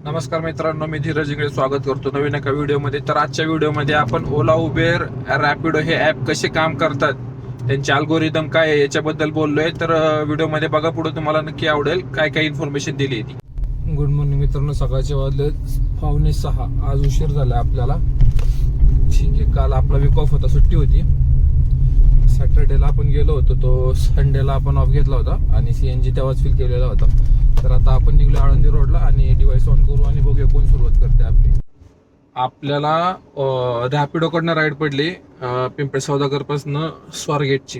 नमस्कार मित्रांनो, मी धीरज इंगळे स्वागत करतो नवीन एका व्हिडिओमध्ये. तर आजच्या व्हिडिओमध्ये आपण ओला, उबेर, रॅपिडो हे ऍप कसे काम करतात, त्यांचे अल्गोरिदम काय आहे याच्याबद्दल बोललोय. तर व्हिडिओमध्ये बघा, पुढे तुम्हाला नक्की आवडेल काय काय इन्फॉर्मेशन दिली आहे ती. गुड मॉर्निंग मित्रांनो, सकाळचे वाजले 5:45. आज उशीर झाला आपल्याला. ठीक आहे, काल आपला वीक ऑफ होता, सुट्टी होती. सॅटर्डेला आपण गेलो होतो, तो संडेला आपण ऑफ घेतला होता आणि CNG तेव्हाच फिल केलेला होता. तर आता आपण निघलो आळंदी रोडला आणि डिव्हाइस ऑन करू आणि बघूया कोण सुरुवात करते आपली. आपल्याला रॅपिडोकडनं राईड पडली पिंपळे सौदागर पासून स्वारगेटची.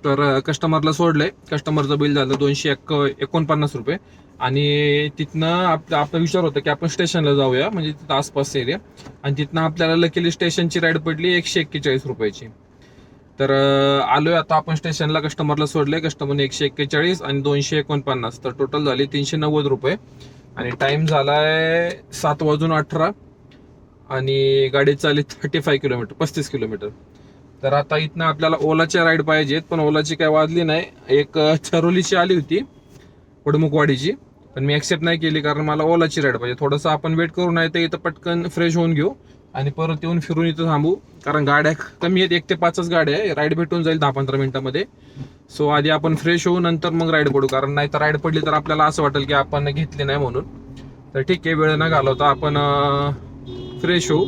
तर कस्टमरला सोडलंय. कस्टमरचं बिल झालं 249 रुपये. आणि तिथनं आपला विचार होता की आपण स्टेशनला जाऊया, म्हणजे तिथं आसपास एरिया. आणि तिथनं आपल्याला लकीली स्टेशनची राईड पडली 141 रुपयाची. तर आलोय आता आपण स्टेशनला. कस्टमरला सोडले. कस्टमरने 141 आणि 249, तर टोटल झाली 390 रुपये. आणि टाइम झालाय 7:18 आणि गाडी चालली 35 किलोमीटर, 35 किलोमीटर. तर आता इथनं आपल्याला ओलाची राईड पाहिजेत, पण ओलाची काय वाजली नाही. एक चरोलीची आली होती, पडमुकवाडीची, पण मी ऍक्सेप्ट नाही केली कारण मला ओलाची राईड पाहिजे. थोडंसं आपण वेट करू, नाही तर इथं पटकन फ्रेश होऊन घेऊ आणि परत येऊन फिरून इथं थांबू, कारण गाड्या कमी आहेत. 1 ते 5च गाड्या आहे. राईड भेटून जाईल 10-15 मिनिटांमध्ये. सो आधी आपण फ्रेश होऊ, नंतर मग राईड पडू, कारण नाही तर राईड पडली तर आपल्याला असं वाटेल की आपण घेतली नाही म्हणून. तर ठीक आहे, वेळ न घालवता आपण फ्रेश होऊ.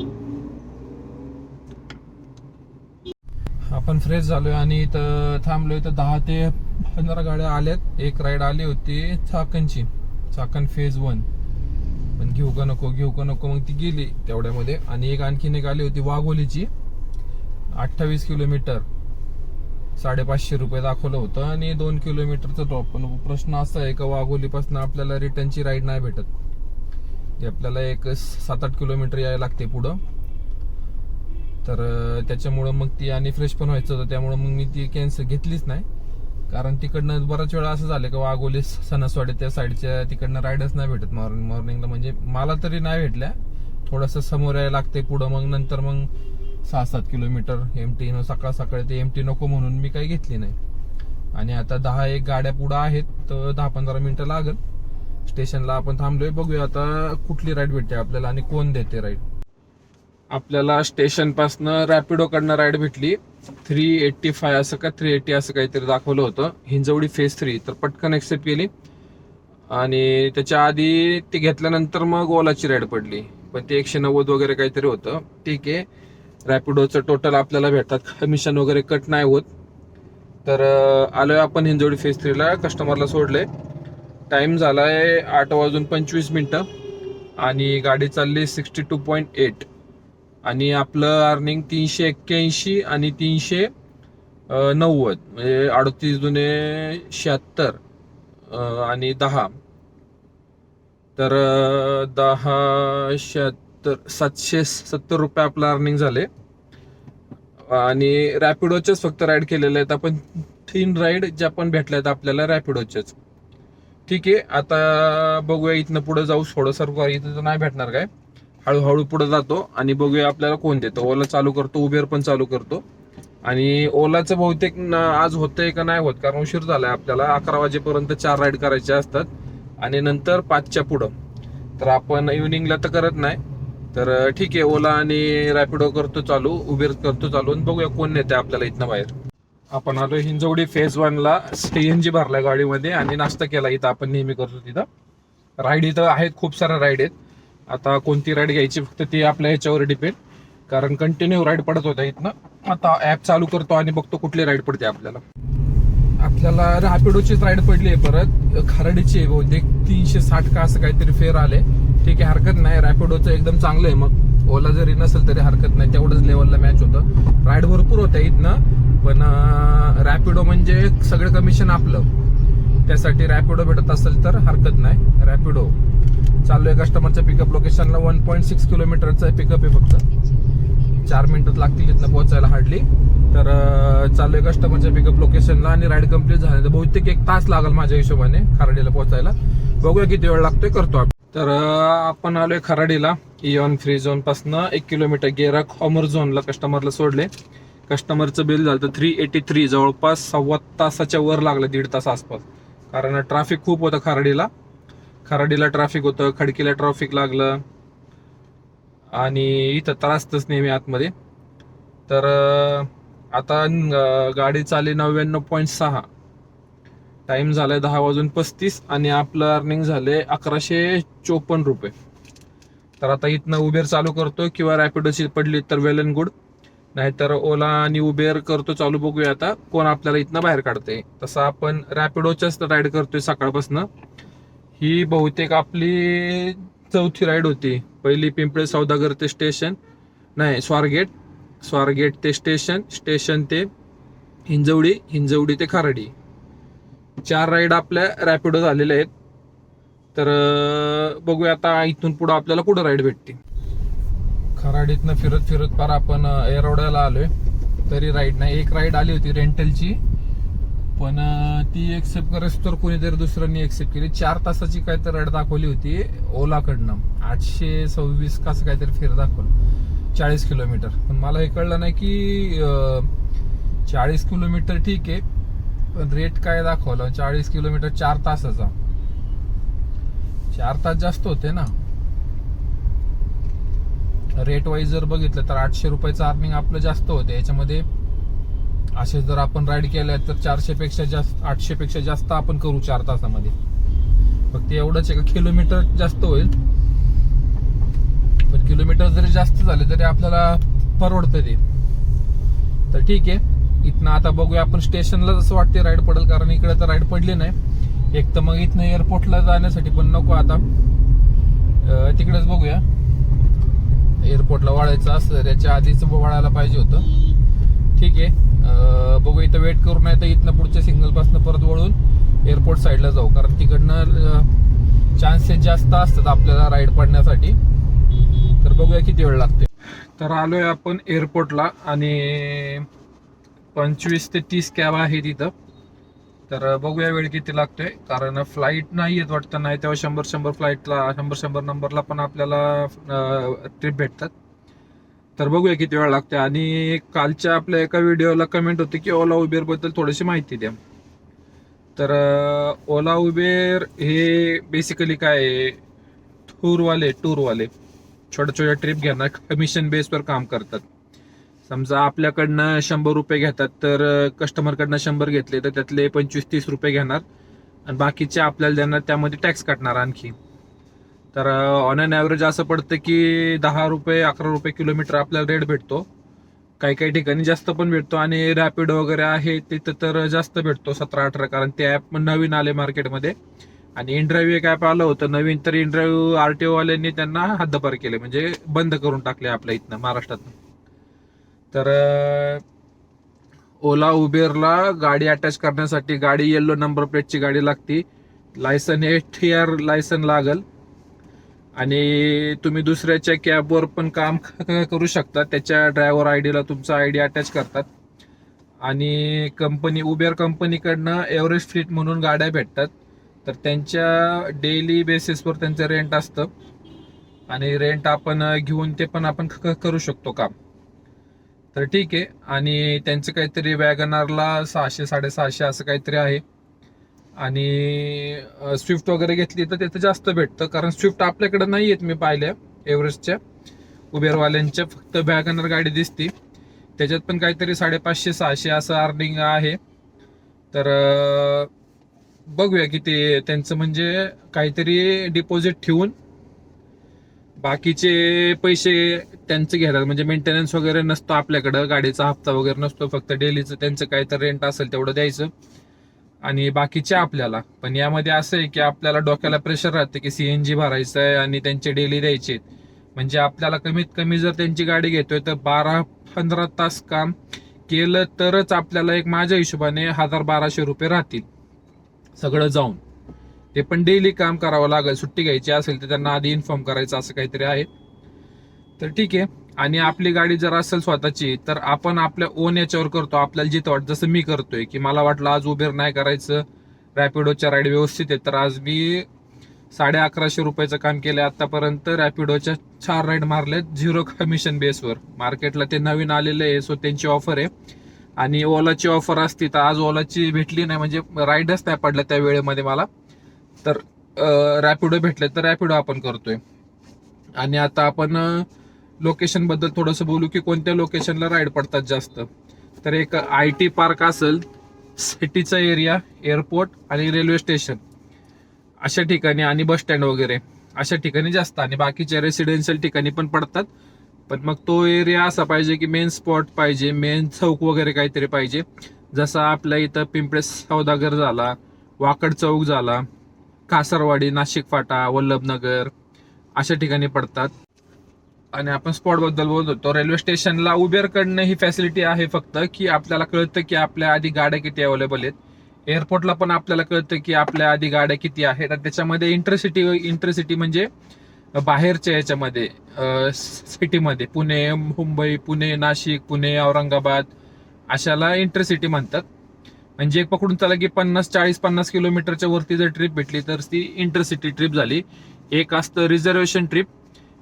आपण फ्रेश झालोय आणि इथं थांबलोय. तर 10 ते 15 गाड्या आल्यात. एक राईड आली होती चाकणची, चाकण फेज 1, पण घेऊ का नको मग ती गेली तेवढ्यामध्ये. आणि आणखीन एक आली होती वाघोलीची, 28 किलोमीटर, 550 रुपये दाखवलं होतं आणि 2 किलोमीटरचं ड्रॉप. पण प्रश्न असा आहे का वाघोलीपासून आपल्याला रिटर्नची राईड नाही भेटत. ती आपल्याला एक 7-8 किलोमीटर यायला लागते पुढं. तर त्याच्यामुळं मग ती, आणि फ्रेश पण व्हायचं होतं, त्यामुळं मग मी ती कॅन्सल घेतलीच नाही. कारण तिकडनं बराच वेळा असं झालं का वाघोली सणसवाडी त्या साईडच्या तिकडनं राईडच नाही भेटत मॉर्निंगला. म्हणजे मला तरी नाही भेटल्या. थोडंसं समोर यायला लागते पुढं, मग नंतर मग 6-7 किलोमीटर एमटी. सकाळ सकाळी ते एमटी नको म्हणून मी काही घेतली नाही. आणि आता 10-1 गाड्या पुढं आहेत, तर 10-15 मिनिटं लागल. स्टेशनला आपण थांबलोय. बघूया आता कुठली राईड भेटते आपल्याला आणि कोण देते राईड. आपल्याला स्टेशन पासनं रॅपिडो कडनं राईड भेटली 385 असं का 380 असं काहीतरी दाखवलं होतं. हिंजवडी फेज 3. तर पटकन ऍक्सेप्ट केली. आणि त्याच्या आधी ती घेतल्यानंतर मग ओलाची राईड पडली, पण ते 190 वगैरे काहीतरी होतं. ठीक आहे, रॅपिडोचं टोटल आपल्याला भेटतात, कमिशन वगैरे कट नाही होत. तर आलोय आपण हिंजवडी फेज 3ला. कस्टमरला सोडले. टाइम झालाय 8:25 आणि गाडी चालली 62.8. आणि आपलं अर्निंग 381 आणि 390, म्हणजे 38 दुने 76 आणि 10. तर 10 76 770 रुपये आपलं अर्निंग झाले. आणि रॅपिडोच्याच फक्त राईड केलेले आहेत आपण. 3 राईड ज्या पण भेटल्यात आपल्याला रॅपिडोच्याच. ठीक आहे, आता बघूया इथनं पुढे जाऊ. थोडंसं इथं तर नाही भेटणार काय, हळूहळू पुढे जातो आणि बघूया आपल्याला कोण देतो. ओला चालू करतो, उबेर पण चालू करतो. आणि ओलाचं बहुतेक आज होतंय का नाही होत, कारण उशीर झालाय आपल्याला. 11 वाजेपर्यंत 4 राईड करायचे असतात आणि नंतर 5च्या पुढं. तर आपण इव्हिनिंगला तर करत नाही. तर ठीक आहे, ओला आणि रॅपिडो करतो चालू, उबेर करतो चालू, आणि बघूया कोण नेते आपल्याला इथनं बाहेर. आपण आलो हिंजवडी फेज 1ला. CNG भरलाय गाडीमध्ये आणि नाश्ता केला. इथं आपण नेहमी करतो तिथं. राईड इथं आहेत, खूप साऱ्या राईड आहेत. आता कोणती राईड घ्यायची फक्त ती आपल्या ह्याच्यावर डिपेंड, कारण कंटिन्यू राईड पडत होत्या इथनं. आता ऍप चालू करतो आणि बघतो कुठली राईड पडते आपल्याला. आपल्याला रॅपिडोचीच राईड पडली आहे परत, खराडीची आहे बहुतेक. 360 का असं काहीतरी फेअर आले. ठीक आहे, हरकत नाही. रॅपिडोचं एकदम चांगलं आहे. मग ओला जरी नसेल तरी हरकत नाही, तेवढंच लेवलला मॅच होतं. राईड भरपूर होत्या इथनं, पण रॅपिडो म्हणजे सगळं कमिशन आपलं. त्यासाठी रॅपिडो भेटत असेल तर हरकत नाही. रॅपिडो चालू आहे. कस्टमरच्या पिकअप लोकेशनला 1.6 किलोमीटरचं पिकअप आहे. फक्त 4 मिनिटात लागतील इथनं पोहोचायला हार्डली. तर चालू आहे कस्टमरच्या पिकअप लोकेशनला आणि राईड कम्प्लीट झाली तर बहुतेक 1 तास लागेल माझ्या हिशोबाने खराडीला पोहोचायला. बघूया किती वेळ लागतोय, करतो आपण. तर आपण आलोय खराडीला. इऑन फ्री झोन पासून 1 किलोमीटर गेरा कॉमर झोनला कस्टमरला सोडले. कस्टमरचं बिल झालं 383, जवळपास 1.25 तासाच्या वर लागलं, 1.5 तास आसपास, कारण ट्रॅफिक खूप होतं खराडीला. खराडीला ट्रॅफिक होतं, खडकीला ट्रॅफिक लागलं आणि इथं त्रासतच नेहमी आतमध्ये. तर आता गाडी चालली 99.6, टाइम झालाय 10:35 आणि आपलं अर्निंग झाले 1154 रुपये. तर आता इथनं उबेर चालू करतो किंवा रॅपिडोची पडली तर वेल अँड गुड, नाहीतर ओला आणि उबेर करतो चालू. बघूया आता कोण आपल्याला इथनं बाहेर काढते. तसं आपण रॅपिडोच्याच राईड करतोय सकाळपासून. ही बहुतेक आपली 4थी राईड होती. पहिली पिंपळे सौदागर ते स्टेशन, नाही स्वारगेट ते स्टेशन, स्टेशन ते हिंजवडी, हिंजवडी ते खराडी, 4 राईड आपल्या रॅपिडो झालेल्या आहेत. तर बघूया आता इथून पुढे आपल्याला कुठं राईड भेटते. खराडीतनं फिरत फिरत पार आपण एरोड्याला आलोय. तरी राईड नाही, एक राईड आली होती रेंटलची, पण ती एक्सेप्ट करायची तर कोणीतरी दुसऱ्यांनी एक्सेप्ट केली. 4 तासाची काहीतरी राईड दाखवली होती ओलाकडनं, 826 कसं काहीतरी फेर दाखवलं, 40 किलोमीटर. पण मला हे कळलं नाही की 40 किलोमीटर ठीक आहे, पण रेट काय दाखवलं 40 किलोमीटर 4 तासाचा. 4 तास जास्त होते ना. रेट वाईज जर बघितलं तर 800 रुपयाचं अर्निंग आपलं जास्त होते याच्यामध्ये. असे जर आपण राईड केल्या तर 400 पेक्षा जास्त, 800 पेक्षा जास्त आपण करू 4 तासामध्ये. फक्त एवढंच आहे का किलोमीटर जास्त होईल, पण किलोमीटर जरी जास्त झाले तरी आपल्याला परवडतं ते. तर ठीक आहे, इथनं आता बघूया आपण स्टेशनला जसं वाटते राईड पडेल, कारण इकडे तर राईड पडली नाही. एक तर मग इथनं एअरपोर्टला जाण्यासाठी पण नको, आता तिकडेच बघूया. एअरपोर्टला वळायचं असतं त्याच्या आधीच वळायला पाहिजे होतं. ठीक आहे, बघू इथं वेट करू, नाही तर इथनं पुढच्या सिग्नल पासून परत वळून एअरपोर्ट साईडला जाऊ, कारण तिकडनं चान्सेस जास्त असतात आपल्याला राईड पडण्यासाठी. तर बघूया किती वेळ लागते. तर आलोय आपण एअरपोर्टला आणि 25 ते 30 कॅब आहे तिथं. तर बघूया वेळ किती लागतोय, कारण फ्लाईट नाही येत वाटतं, नाही तेव्हा 100 फ्लाईटला 100 नंबरला पण आपल्याला ट्रिप भेटतात. तर बघूया किती वेळ लागते. आणि कालच्या आपल्या एका व्हिडिओला कमेंट होती की ओला उबेर बद्दल थोडीशी माहिती द्या. तर ओला उबेर हे बेसिकली काय आहे, टूरवाले छोट्या छोट्या ट्रिप घेणार, कमिशन बेसवर काम करतात. समजा आपल्याकडनं 100 रुपये घेतात, तर कस्टमरकडनं 100 घेतले तर त्यातले 25-30 रुपये घेणार आणि बाकीचे आपल्याला देणार, त्यामध्ये टॅक्स काटणार आणखी. तर ऑन अन ॲव्हरेज असं पडतं की 10 रुपये 11 रुपये किलोमीटर आपल्याला रेट भेटतो. काही काही ठिकाणी जास्त पण भेटतो आणि रॅपिडो वगैरे आहे तिथं तर जास्त भेटतो, 17-18, कारण ते ॲप नवीन आले मार्केटमध्ये. आणि इनड्राईव्ह एक ॲप आलं होतं नवीन, तर इनड्राईव्ह RTO वाल्यांनी त्यांना हद्दपार केले, म्हणजे बंद करून टाकले आपल्या इथनं महाराष्ट्रात. तर ओला उबेरला गाडी अटॅच करण्यासाठी गाडी येल्लो नंबर प्लेटची गाडी लागती, लायसन ATR लायसन लागल. आणि तुम्ही दुसऱ्याच्या कॅबवर पण काम करू शकता, त्याच्या ड्रायव्हर आयडीला तुमचा आयडी अटॅच करतात. आणि उबेर कंपनीकडनं एव्हरेस्ट फ्लीट म्हणून गाड्या भेटतात, तर त्यांच्या डेली बेसिसवर त्यांचं रेंट असतं आणि रेंट आपण घेऊन ते पण आपण करू शकतो काम. तर ठीक आहे. आणि त्यांचं काहीतरी वॅगनारला 600-650 असं काहीतरी आहे. आणि स्विफ्ट वगैरे घेतली तर त्याचं जास्त भेटतं, कारण स्विफ्ट आपल्याकडे नाही आहेत मी पाहिल्या एव्हरेस्टच्या उबेरवाल्यांच्या, फक्त वॅगनर गाडी दिसती, त्याच्यात पण काहीतरी 550-600 असं अर्निंग आहे. तर बघूया किती त्यांचं, म्हणजे काहीतरी डिपॉझिट ठेवून बाकीचे पैसे त्यांचे घेतात, म्हणजे मेंटेनन्स वगैरे नसतो आपल्याकडं, गाडीचा हप्ता वगैरे नसतो, फक्त डेलीचं त्यांचं काहीतरी रेंट असेल तेवढं द्यायचं आणि बाकीचे आपल्याला. पण यामध्ये असं आहे की आपल्याला डोक्याला प्रेशर राहते की CNG भरायचं आहे आणि त्यांचे डेली द्यायचे. म्हणजे आपल्याला कमीत कमी जर त्यांची गाडी घेतोय तर 12-15 तास काम केलं तरच आपल्याला एक माझ्या हिशोबाने 1000-1200 रुपये राहतील सगळं जाऊन. ते पण डेली काम करावं लागेल, सुट्टी घ्यायची असेल तर त्यांना आधी इन्फॉर्म करायचं, असं काहीतरी आहे. तर ठीक आहे. आणि आपली गाडी जर असेल स्वतःची तर आपण आपल्या ओन याच्यावर करतो, आपल्याला जिथं वाटतं, जसं मी करतोय की मला वाटलं आज उबेर नाही करायचं, रॅपिडोच्या राईड व्यवस्थित आहे, तर आज मी 1150 रुपयाचं काम केलं आतापर्यंत. रॅपिडोच्या 4 राईड मारलेत 0 कमिशन बेसवर. मार्केटला ते नवीन आलेले आहे, सो त्यांची ऑफर आहे. आणि ओलाची ऑफर असती तर आज ओलाची भेटली नाही, म्हणजे राईडच नाही पडल्या त्या वेळेमध्ये मला. तर रॅपिडो भेटले तर रॅपिडो आपण करतोय. आणि आता आपण लोकेशन बद्दल थोडंसं बोलू की कोणत्या लोकेशनला राईड पडतात जास्त. तर एक IT पार्क असेल, सिटीचा एरिया, एअरपोर्ट आणि रेल्वे स्टेशन अशा ठिकाणी आणि बस स्टँड वगैरे अशा ठिकाणी जास्त, आणि बाकीच्या रेसिडेन्शियल ठिकाणी पण पडतात. पण मग तो एरिया असा पाहिजे की मेन स्पॉट पाहिजे, मेन चौक वगैरे काहीतरी पाहिजे. जसा आपल्या इथं पिंपळे सौदागर झाला, वाकड चौक झाला, कासरवाडी, नाशिक फाटा, वल्लभनगर अशा ठिकाणी पडतात. आणि आपण स्पॉट बद्दल बोलत होतो, रेल्वे स्टेशनला उबेर कडनं ही फॅसिलिटी आहे फक्त की आपल्याला कळतं की आपल्या आधी गाड्या किती अवेलेबल आहेत. एअरपोर्टला पण आपल्याला कळतं की आपल्या आधी गाड्या किती आहेत. आणि त्याच्यामध्ये इंटरसिटी म्हणजे बाहेरच्या याच्यामध्ये सिटीमध्ये पुणे, मुंबई, पुणे, नाशिक, पुणे, औरंगाबाद अशाला इंटरसिटी म्हणतात. म्हणजे एक पकडून चला की 40-50 किलोमीटरच्या वरती जर ट्रिप भेटली तर ती इंटरसिटी ट्रिप झाली. एक असतं रिझर्वेशन ट्रिप.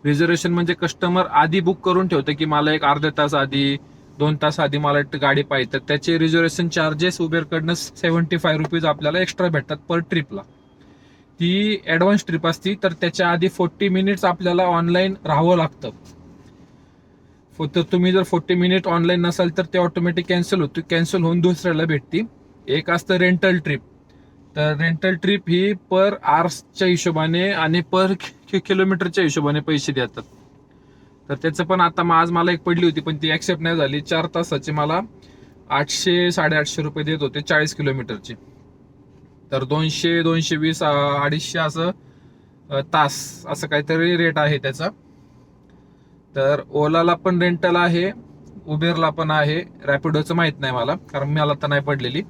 रिझर्वेशन म्हणजे कस्टमर आधी बुक करून ठेवतं की मला एक अर्धा तास आधी, 2 तास आधी मला गाडी पाहिजे, तर त्याचे रिझर्वेशन चार्जेस उबेरकडनं 75 रुपीज आपल्याला एक्स्ट्रा भेटतात पर ट्रिपला. ती ऍडव्हान्स ट्रिप असती, तर त्याच्या आधी 40 मिनिट्स आपल्याला ऑनलाईन राहावं लागतं. तर तुम्ही जर 40 मिनिट ऑनलाईन नसाल तर ते ऑटोमॅटिक कॅन्सल होती, कॅन्सल होऊन दुसऱ्याला भेटती. एक असतं रेंटल ट्रिप. तर रेंटल ट्रिप ही पर आवर्सच्या हिशोबाने आणि पर किलोमीटरच्या हिशोबाने पैसे देतात. तर त्याचं पण आता आज मला एक पडली होती पण ती ऍक्सेप्ट नाही झाली. 4 तासाची मला 800-850 रुपये देत होते 40 किलोमीटरची. तर 200, 220, 250 असं तास असं काहीतरी रेट आहे त्याचा. तर ओलाला पण रेंटल आहे, उबेरला पण आहे. रॅपिडोचं माहित नाही मला, कारण मला तर नाही पडलेली.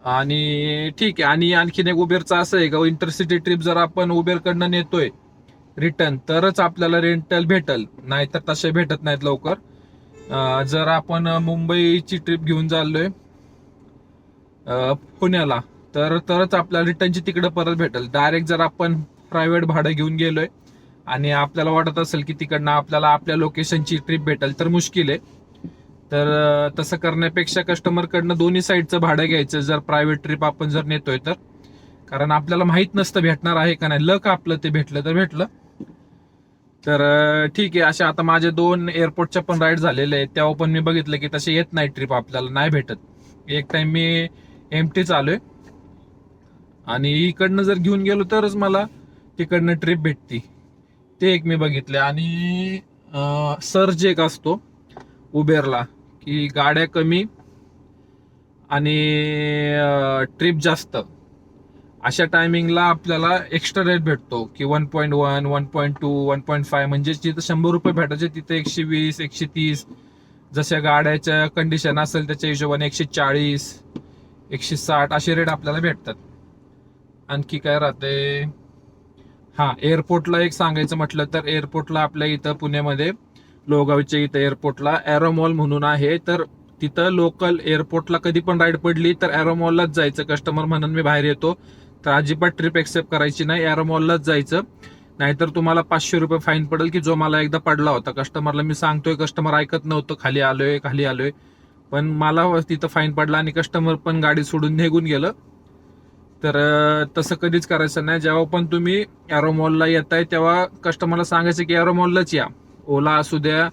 आणि ठीक आहे. आणि आणखीन एक उबेरचं असं आहे का, इंटरसिटी ट्रिप जर आपण उबेरकडनं नेतोय रिटर्न तरच आपल्याला रेंटल भेटल, नाहीतर तसे भेटत नाहीत लवकर. जर आपण मुंबईची ट्रिप घेऊन चाललोय पुण्याला तरच आपल्याला रिटर्नची तिकडे परत भेटेल. डायरेक्ट जर आपण प्रायव्हेट भाडं घेऊन गेलोय आणि आपल्याला वाटत असेल की तिकडनं आपल्याला आपल्या लोकेशनची ट्रिप भेटेल तर मुश्किल आहे. तर तसं करण्यापेक्षा कस्टमरकडनं दोन्ही साईडचं भाडं घ्यायचं जर प्रायव्हेट ट्रिप आपण जर नेतोय तर. कारण आपल्याला माहित नसतं भेटणार आहे का नाही, लक आपलं ते भेटलं तर भेटलं. तर ठीक आहे. अशा आता माझे 2 एअरपोर्टच्या पण राईड झालेले आहेत, तेव्हा पण मी बघितलं की तसे येत नाही ट्रिप, आपल्याला नाही भेटत. एक टाइम मी एमटी आलोय आणि इकडनं जर घेऊन गेलो तरच मला तिकडनं ट्रिप भेटती. ते एक मी बघितले. आणि सर्ज एक असतो उबेरला की गाड्या कमी आणि ट्रिप जास्त, अशा टायमिंगला आपल्याला एक्स्ट्रा रेट भेटतो की 1.1, 1.2, 1.5. म्हणजे जिथं 100 रुपये भेटायचे तिथे 120, 130, जशा गाड्याच्या कंडिशन असेल त्याच्या हिशोबाने 140, 160 असे रेट आपल्याला भेटतात. आणखी काय राहते, एअरपोर्टला एक सांगायचं म्हटलं तर एअरपोर्टला आपल्या इथं पुण्यामध्ये लोगावच्या इथं एअरपोर्टला एरोमॉल म्हणून आहे. तर तिथं लोकल एअरपोर्टला कधी पण राईड पडली तर एरोमॉललाच जायचं. कस्टमर म्हणून मी बाहेर येतो तर अजिबात ट्रिप एक्सेप्ट करायची नाही, एरोमॉललाच जायचं. नाहीतर तुम्हाला 500 रुपये फाईन पडेल, की जो मला एकदा पडला होता. कस्टमरला मी सांगतोय, कस्टमर ऐकत नव्हतं, खाली आलोय, पण मला तिथं फाईन पडला आणि कस्टमर पण गाडी सोडून निघून गेलं. तर तसं कधीच करायचं नाही. जेव्हा पण तुम्ही एरोमॉलला येताय तेव्हा कस्टमरला सांगायचं की एरोमॉललाच या. ओला असू द्या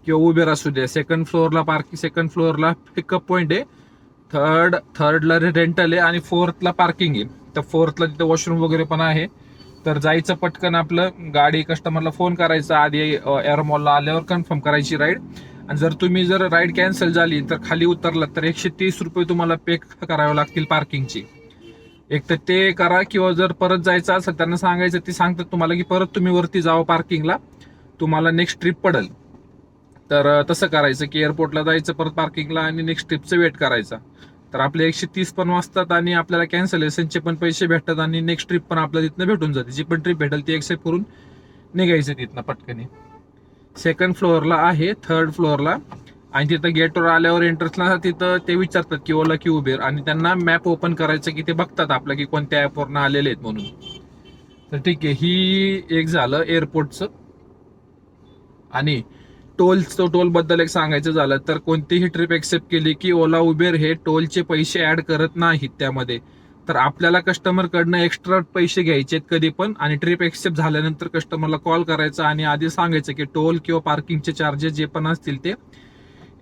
किंवा उबेर असू द्या. सेकंड फ्लोअरला पिकअप पॉईंट आहे, थर्डला रेंटल आहे आणि फोर्थला पार्किंग आहे. तर फोर्थला तिथे वॉशरूम वगैरे पण आहे. तर जायचं पटकन आपलं, गाडी कस्टमरला फोन करायचा आधी, एअरमॉलला आल्यावर कन्फर्म करायची राईड. आणि जर राईड कॅन्सल झाली तर खाली उतरला तर 130 रुपये तुम्हाला पे करावे लागतील पार्किंगची. एक तर ते करा, किंवा जर परत जायचं असेल त्यांना सांगायचं, ते सांगतात तुम्हाला की परत तुम्ही वरती जावं पार्किंगला, तुम्हाला नेक्स्ट ट्रिप पडेल. तर तसं करायचं की एअरपोर्टला जायचं, परत पार्किंगला आणि नेक्स्ट ट्रिपचं वेट करायचा. तर आपले 130 पण वाजतात आणि आपल्याला कॅन्सलेशनचे पण पैसे भेटतात आणि नेक्स्ट ट्रिप पण आपल्याला तिथनं भेटून जाते. जी पण ट्रिप भेटेल ती एक्सेप्ट करून निघायचं तिथनं पटकन. सेकंड फ्लोअरला आहे, थर्ड फ्लोअरला. आणि तिथं गेटवर आल्यावर एंट्रन्सला तिथं ते विचारतात की ओला की उबेर, आणि त्यांना मॅप ओपन करायचं की ते बघतात आपलं की कोणत्या ऍपवरनं आलेले आहेत म्हणून. तर ठीक आहे, ही एक झालं एअरपोर्टचं. आणि टोल बद्दल एक सांगायचं झालं तर कोणतीही ट्रिप एक्सेप्ट केली की ओला उबेर हे टोलचे पैसे ऍड करत नाहीत त्यामध्ये. तर आपल्याला कस्टमर कडनं एक्स्ट्रा पैसे घ्यायचे कधी पण, आणि ट्रिप एक्सेप्ट झाल्यानंतर कस्टमरला कॉल करायचा आणि आधी सांगायचं की टोल किंवा पार्किंगचे चार्जेस जे पण असतील ते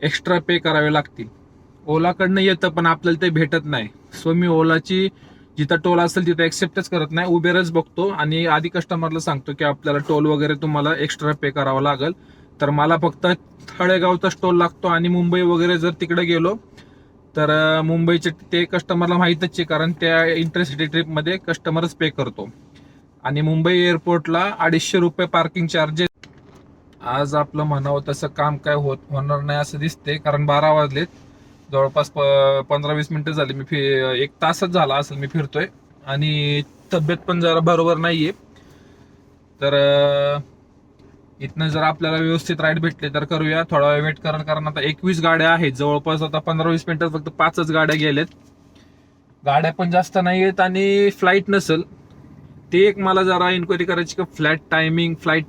एक्स्ट्रा पे करावे लागतील. ओलाकडनं येतं पण आपल्याला ते भेटत नाही. सो मी ओलाची जिथं टोल असेल तिथं एक्सेप्टच करत नाही, उबेरच बघतो आणि आधी कस्टमरला सांगतो की आपल्याला टोल वगैरे तुम्हाला एक्स्ट्रा पे करावं लागेल. तर मला फक्त तळेगावचाच टोल लागतो, आणि मुंबई वगैरे जर तिकडे गेलो तर मुंबईचे ते कस्टमरला माहीतच आहे, कारण त्या इंटरसिटी ट्रिपमध्ये कस्टमरच पे करतो. आणि मुंबई एअरपोर्टला 250 रुपये पार्किंग चार्जेस. आज आपलं म्हणावं तसं काम काय होणार नाही असं दिसते, कारण 12 वाजलेत. जवळपास 15-20 मिनिटं झाली मी एक तासच झाला असेल मी फिरतोय, आणि तब्येत पण जरा बरोबर नाहीये. तर इथनं जर आपल्याला व्यवस्थित राईड भेटले तर करूया. थोडा वेळ वेट करा, कारण आता 21 गाड्या आहेत जवळपास. आता 15-20 मिनिटात फक्त 5च गाड्या गेल्यात. गाड्या पण जास्त नाही आहेत आणि फ्लाईट नसेल. ते एक मला जरा इन्क्वायरी करायची की फ्लाईट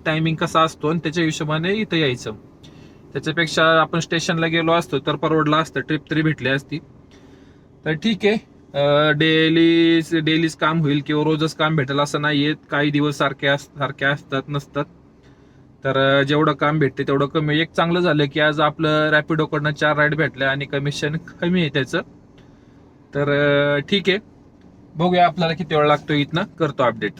टायमिंग कसा असतो आणि त्याच्या हिशोबाने इथं यायचं. त्याच्यापेक्षा आपण स्टेशनला गेलो असतो तर परवडला असतं, ट्रिप तरी भेटली असती. तर ठीक आहे, डेलीच काम होईल किंवा रोजच काम भेटेल असं नाहीये. काही दिवस सारखे असतात नसतात. तर जेवढं काम भेटते तेवढं कमी. एक चांगलं झालं की आज आपलं रॅपिडोकडनं 4 राईड भेटल्या आणि कमिशन कमी आहे त्याचं. तर ठीक आहे, बघूया आपल्याला किती वेळ लागतो. इथनं करतो अपडेट.